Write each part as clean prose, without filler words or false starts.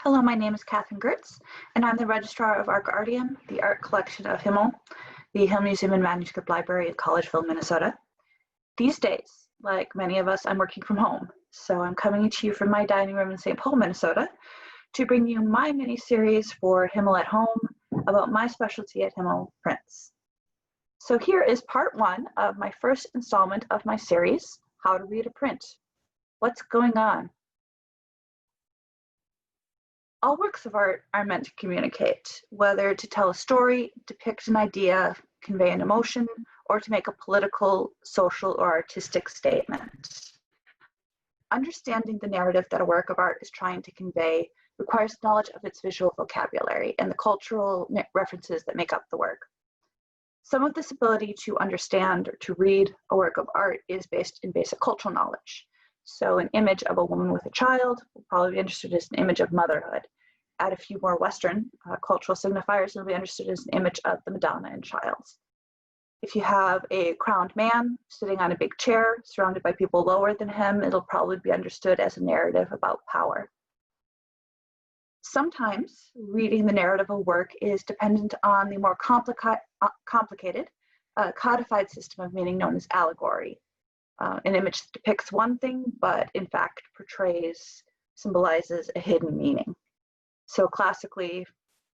Hello, my name is Katherine Goertz, and I'm the Registrar of Arca Artium, the art collection of HMML, the Hill Museum and Manuscript Library in Collegeville, Minnesota. These days, like many of us, I'm working from home, so I'm coming to you from my dining room in St. Paul, Minnesota, to bring you my mini-series for HMML at Home about my specialty at HMML prints. So here is part one of my first installment of my series, How to Read a Print. What's going on? All works of art are meant to communicate, whether to tell a story, depict an idea, convey an emotion, or to make a political, social, or artistic statement. Understanding the narrative that a work of art is trying to convey requires knowledge of its visual vocabulary and the cultural references that make up the work. Some of this ability to understand or to read a work of art is based in basic cultural knowledge. So an image of a woman with a child will probably be understood as an image of motherhood. Add a few more Western cultural signifiers, it'll be understood as an image of the Madonna and child. If you have a crowned man sitting on a big chair surrounded by people lower than him, it'll probably be understood as a narrative about power. Sometimes reading the narrative of a work is dependent on the more complicated codified system of meaning known as allegory. An image that depicts one thing, but in fact symbolizes a hidden meaning. So classically,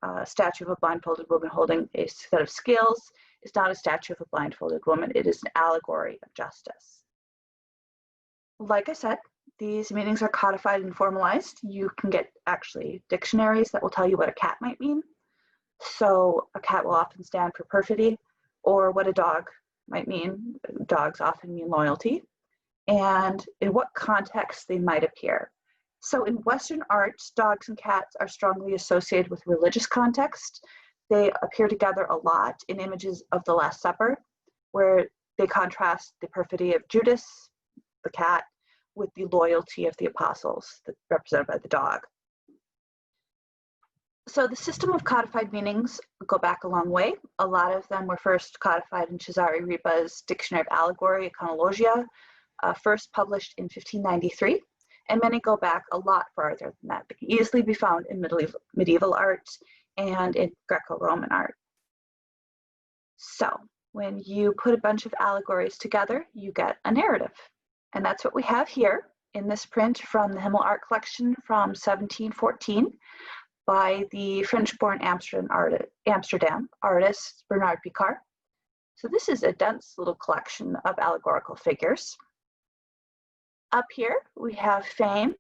a statue of a blindfolded woman holding a set of scales is not a statue of a blindfolded woman, it is an allegory of justice. Like I said, these meanings are codified and formalized. You can get actually dictionaries that will tell you what a cat might mean. So a cat will often stand for perfidy, or what a dog might mean. Dogs often mean loyalty, and in what context they might appear. So in Western art, dogs and cats are strongly associated with religious context. They appear together a lot in images of the Last Supper, where they contrast the perfidy of Judas, the cat, with the loyalty of the apostles, represented by the dog. So the system of codified meanings go back a long way. A lot of them were first codified in Cesare Ripa's Dictionary of Allegory, Iconologia, first published in 1593, and many go back a lot farther than that. They can easily be found in medieval art and in Greco-Roman art. So when you put a bunch of allegories together, you get a narrative. And that's what we have here in this print from the HMML art collection from 1714 by the French-born Amsterdam artist Bernard Picart. So this is a dense little collection of allegorical figures. Up here we have Fame,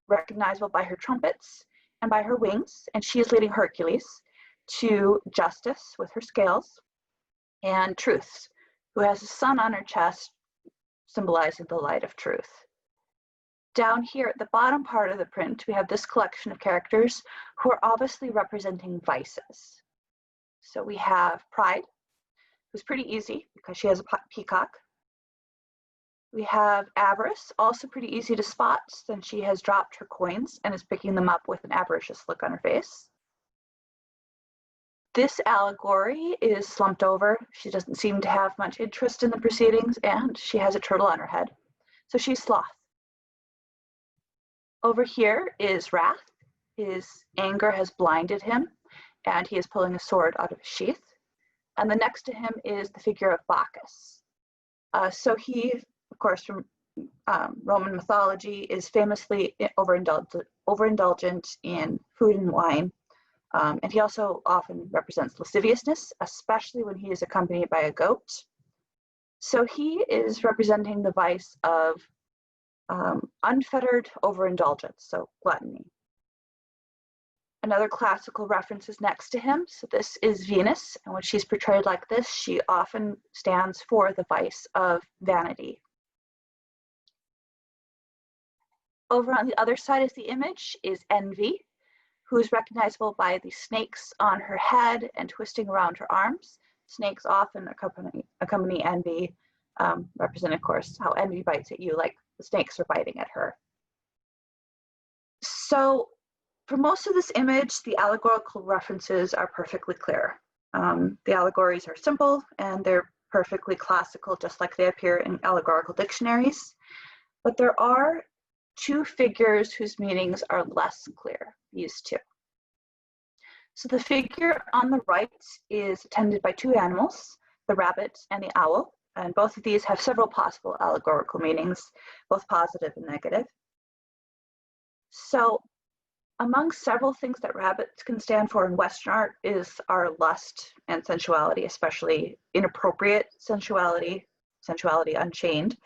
recognizable by her trumpets and by her wings, and she is leading Hercules to Justice with her scales, and Truth, who has a sun on her chest, symbolizing the light of truth. Down here at the bottom part of the print, we have this collection of characters who are obviously representing vices. So we have Pride, who's pretty easy because she has a peacock. We have Avarice, also pretty easy to spot since she has dropped her coins and is picking them up with an avaricious look on her face. This allegory is slumped over. She doesn't seem to have much interest in the proceedings, and she has a turtle on her head. So she's Sloth. Over here is Wrath. His anger has blinded him, and he is pulling a sword out of his sheath. And then next to him is the figure of Bacchus. So he, of course, from Roman mythology, is famously overindulgent in food and wine. And he also often represents lasciviousness, especially when he is accompanied by a goat. So he is representing the vice of unfettered overindulgence, so gluttony. Another classical reference is next to him. So this is Venus, and when she's portrayed like this, she often stands for the vice of vanity. Over on the other side of the image is Envy, who is recognizable by the snakes on her head and twisting around her arms. Snakes often accompany envy, represent, of course, how envy bites at you, like the snakes are biting at her. So for most of this image, the allegorical references are perfectly clear. The allegories are simple and they're perfectly classical, just like they appear in allegorical dictionaries. But there are two figures whose meanings are less clear. these two. So the figure on the right is attended by two animals, the rabbit and the owl, and both of these have several possible allegorical meanings, both positive and negative. So among several things that rabbits can stand for in Western art is our lust and sensuality, especially inappropriate sensuality, sensuality unchained,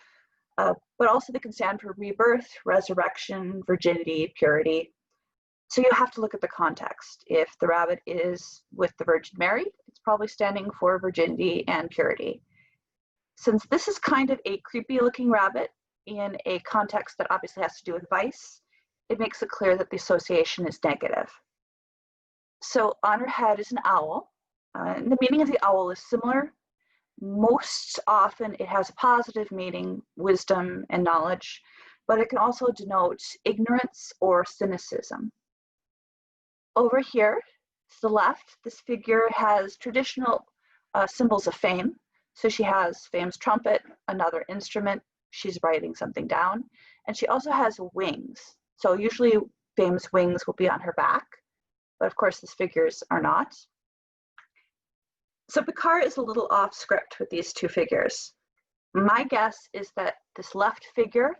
but also they can stand for rebirth, resurrection, virginity, purity. So you have to look at the context. If the rabbit is with the Virgin Mary, it's probably standing for virginity and purity. Since this is kind of a creepy looking rabbit in a context that obviously has to do with vice, it makes it clear that the association is negative. So on her head is an owl, and the meaning of the owl is similar. Most often it has a positive meaning, wisdom and knowledge, but it can also denote ignorance or cynicism. Over here to the left, this figure has traditional symbols of fame. So she has fame's trumpet, another instrument, she's writing something down, and she also has wings. So usually fame's wings will be on her back, but of course these figures are not. So Picart is a little off script with these two figures. My guess is that this left figure,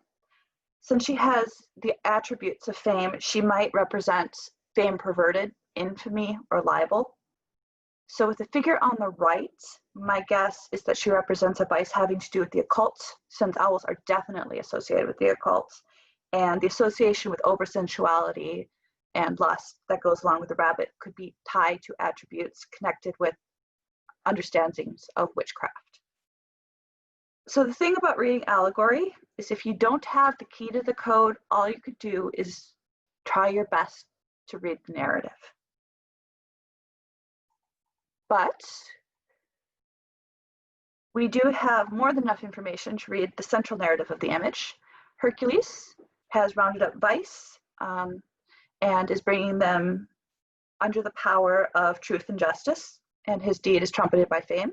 since she has the attributes of fame, she might represent fame perverted, infamy, or libel. So with the figure on the right, my guess is that she represents a vice having to do with the occult, since owls are definitely associated with the occult, and the association with oversensuality and lust that goes along with the rabbit could be tied to attributes connected with understandings of witchcraft. So the thing about reading allegory is if you don't have the key to the code, all you could do is try your best to read the narrative. But we do have more than enough information to read the central narrative of the image. Hercules has rounded up vice and is bringing them under the power of truth and justice, and his deed is trumpeted by fame.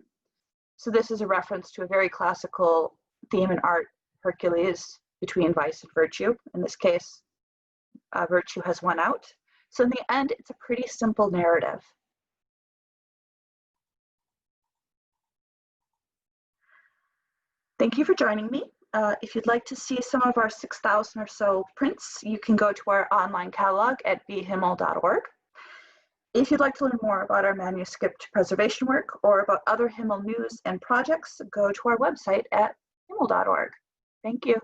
So this is a reference to a very classical theme in art, Hercules between vice and virtue. In this case, virtue has won out. So in the end, it's a pretty simple narrative. Thank you for joining me. If you'd like to see some of our 6,000 or so prints, you can go to our online catalog at bhimmel.org. If you'd like to learn more about our manuscript preservation work or about other Himmel news and projects, go to our website at himmel.org. Thank you.